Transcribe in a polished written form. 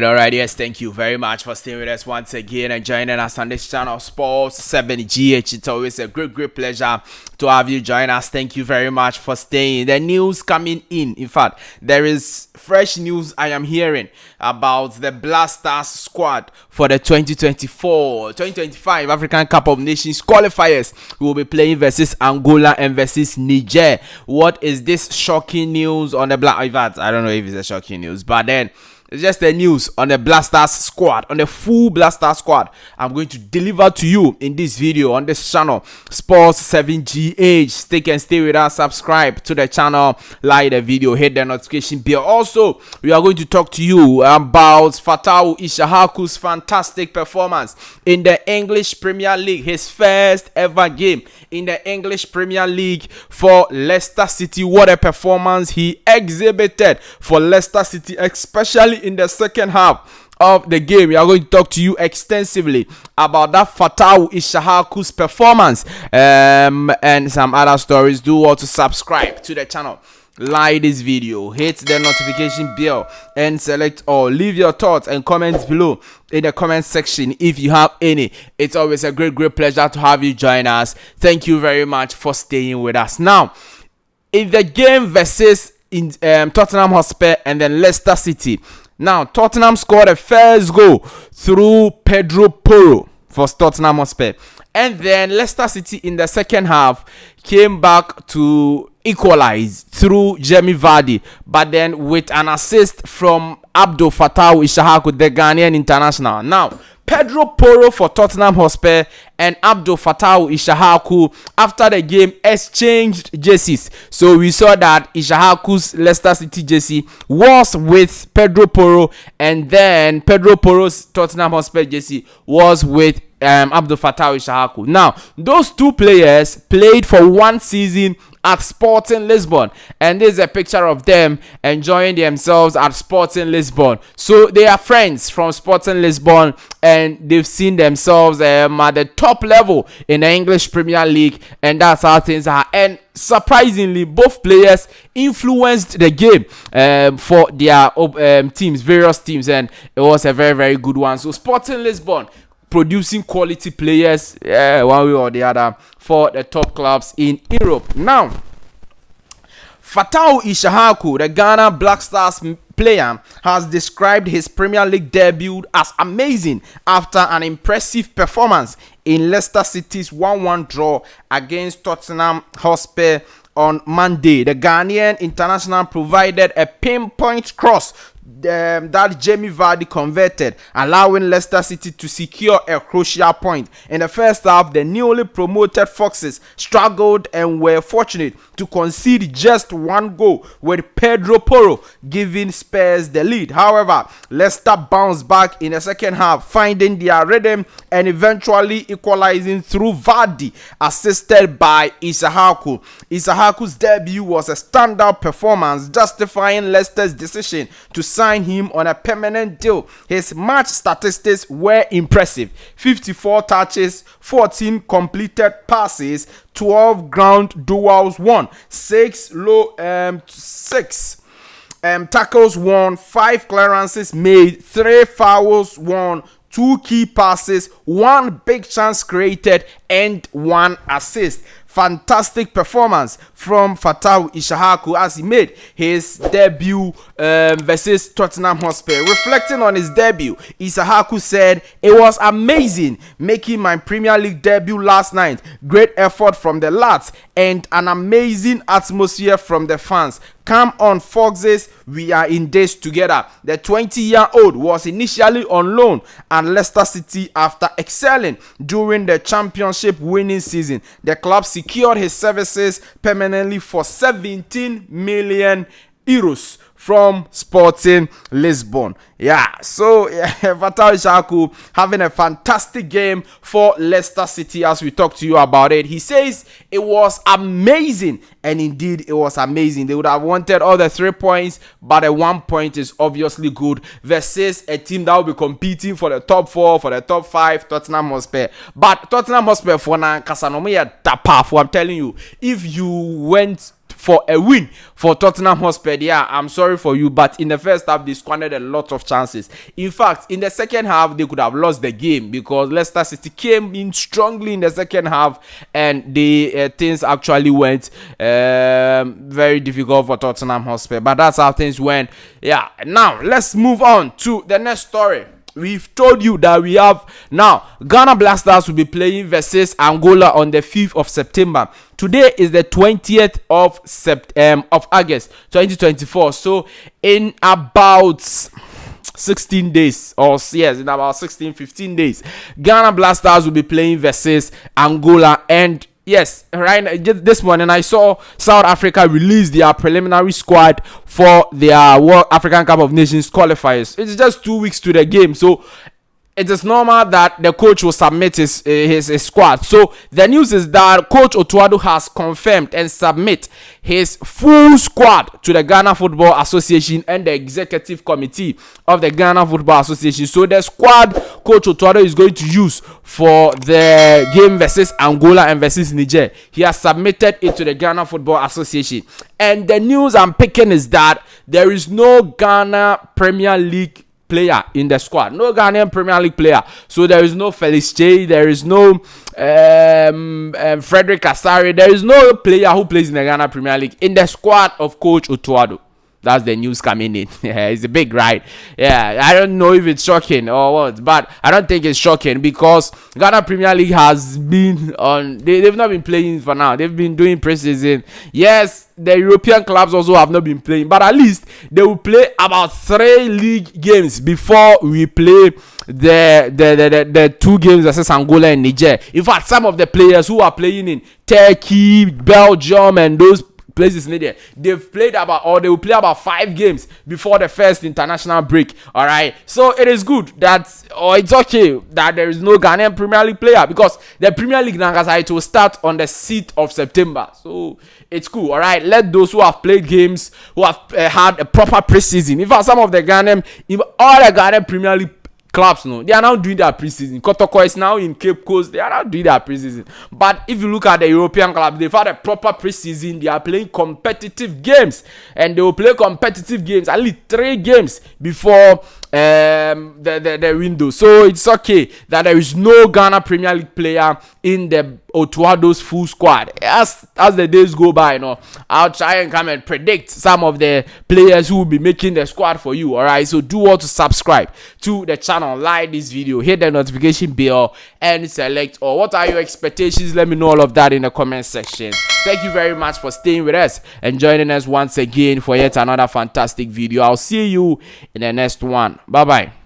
All right, yes, thank you very much for staying with us once again and joining us on this channel, Sports 7GH. It's always a great pleasure to have you join us. Thank you very much for staying. The news coming in fact, there is fresh news I am hearing about the Blasters squad for the 2024-2025 African Cup of Nations qualifiers. We will be playing versus Angola and versus Niger. What is this shocking news on the I don't know if it's a shocking news, but then it's just the news on the Blasters squad, on the full Blasters squad. I'm going to deliver to you in this video on this channel, Sports 7GH. Stay with us, subscribe to the channel, like the video, hit the notification bell. Also, we are going to talk to you about Fatawu Ishahaku's fantastic performance in the English Premier League, his first ever game in the English Premier League for Leicester City. What a performance he exhibited for Leicester City, especially in the second half of the game. We are going to talk to you extensively about that Fatawu Ishahaku's performance and some other stories. Do also subscribe to the channel, like this video, hit the notification bell, and select all. Leave your thoughts and comments below in the comment section if you have any. It's always a great pleasure to have you join us. Thank you very much for staying with us. Now, in the game versus Tottenham Hotspur and then Leicester City. Now, Tottenham scored a first goal through Pedro Porro for Tottenham Hotspur. And then Leicester City in the second half came back to equalize through Jamie Vardy, but then with an assist from Abdul Fatawu Ishahaku, the Ghanaian international. Now, Pedro Porro for Tottenham Hotspur and Abdul Fatawu Ishahaku after the game exchanged jerseys. So we saw that Ishahaku's Leicester City jersey was with Pedro Porro, and then Pedro Porro's Tottenham Hotspur jersey was with Abdul Fatawu Ishahaku. Now, those two players played for one season at Sporting Lisbon, and this is a picture of them enjoying themselves at Sporting Lisbon. So they are friends from Sporting Lisbon, and they've seen themselves at the top level in the English Premier League, and that's how things are. And surprisingly, both players influenced the game for their teams, various teams, and it was a very good one. So Sporting Lisbon producing quality players one way or the other for the top clubs in Europe. Now, Fatawu Ishahaku, the Ghana Black Stars player, has described his Premier League debut as amazing after an impressive performance in Leicester City's 1-1 draw against Tottenham Hotspur on Monday. The Ghanaian international provided a pinpoint cross that Jamie Vardy converted, allowing Leicester City to secure a crucial point. In the first half, the newly promoted Foxes struggled and were fortunate to concede just one goal, with Pedro Porro giving Spurs the lead. However, Leicester bounced back in the second half, finding their rhythm and eventually equalizing through Vardy, assisted by Ishahaku. Ishahaku's debut was a standout performance, justifying Leicester's decision to sign him on a permanent deal. His match statistics were impressive: 54 touches, 14 completed passes, 12 ground duels won, 6 tackles won, 5 clearances made, 3 fouls won, 2 key passes, 1 big chance created, and 1 assist. Fantastic performance from Fatawu Ishahaku as he made his debut versus Tottenham Hotspur. Reflecting on his debut, Ishahaku said, "It was amazing making my Premier League debut last night. Great effort from the lads and an amazing atmosphere from the fans. Come on, Foxes, we are in this together." The 20-year-old was initially on loan at Leicester City after excelling during the championship winning season. The club secured his services permanently for 17 million euros from Sporting Lisbon. So Fatawu Ishahaku having a fantastic game for Leicester City as we talk to you about it. He says it was amazing, and indeed it was amazing. They would have wanted all the 3 points, but a 1 point is obviously good versus a team that will be competing for the top 4, for the top 5, Tottenham Hotspur. But Tottenham Hotspur for now, I'm telling you, if you went for a win for Tottenham Hotspur. Yeah, I'm sorry for you, but in the first half they squandered a lot of chances. In fact, in the second half they could have lost the game because Leicester City came in strongly in the second half, and the things actually went very difficult for Tottenham Hotspur. But that's how things went. Yeah, now let's move on to the next story. We've told you that we have now Ghana Black Stars will be playing versus Angola on the 5th of September. Today is the 20th of August 2024. So in about 16 days, or yes, in about 15 days, Ghana Black Stars will be playing versus Angola. And yes, right this morning I saw South Africa release their preliminary squad for their World African Cup of Nations qualifiers. It's just 2 weeks to the game, so it is normal that the coach will submit his squad. So the news is that Coach Otuado has confirmed and submit his full squad to the Ghana Football Association and the executive committee of the Ghana Football Association. So the squad Coach Otuado is going to use for the game versus Angola and versus Niger, he has submitted it to the Ghana Football Association. And the news I'm picking is that there is no Ghana Premier League player in the squad, no Ghanaian Premier League player. So there is no Felix J, there is no Frederick Asari, there is no player who plays in the Ghana Premier League in the squad of Coach Otuado. That's the news coming in. Yeah, it's a big right. Yeah, I don't know if it's shocking or what, but I don't think it's shocking because Ghana Premier League has been on. They've not been playing for now. They've been doing preseason. Yes, the European clubs also have not been playing, but at least they will play about 3 league games before we play the 2 games versus Angola and Niger. In fact, some of the players who are playing in Turkey, Belgium, and those places in there, they've played about, or they will play about 5 games before the first international break. All right, so it is good that, or it's okay that there is no Ghanaian Premier League player because the Premier League it will start on the 6th of September. So it's cool. All right, let those who have played games, who have had a proper preseason. In fact, some of the Ghanaian, all the Ghanaian Premier League clubs, no, they are now doing their preseason. Kotoko is now in Cape Coast. They are now doing their preseason. But if you look at the European clubs, they've had a proper preseason. They are playing competitive games, and they will play competitive games at least 3 games before the window. So it's okay that there is no Ghana Premier League player in the Otuado's full squad. As the days go by, I'll try and come and predict some of the players who will be making the squad for you. All right, so do want to subscribe to the channel, like this video, hit the notification bell, and select, or what are your expectations? Let me know all of that in the comment section. Thank you very much for staying with us and joining us once again for yet another fantastic video. I'll see you in the next one. Bye bye.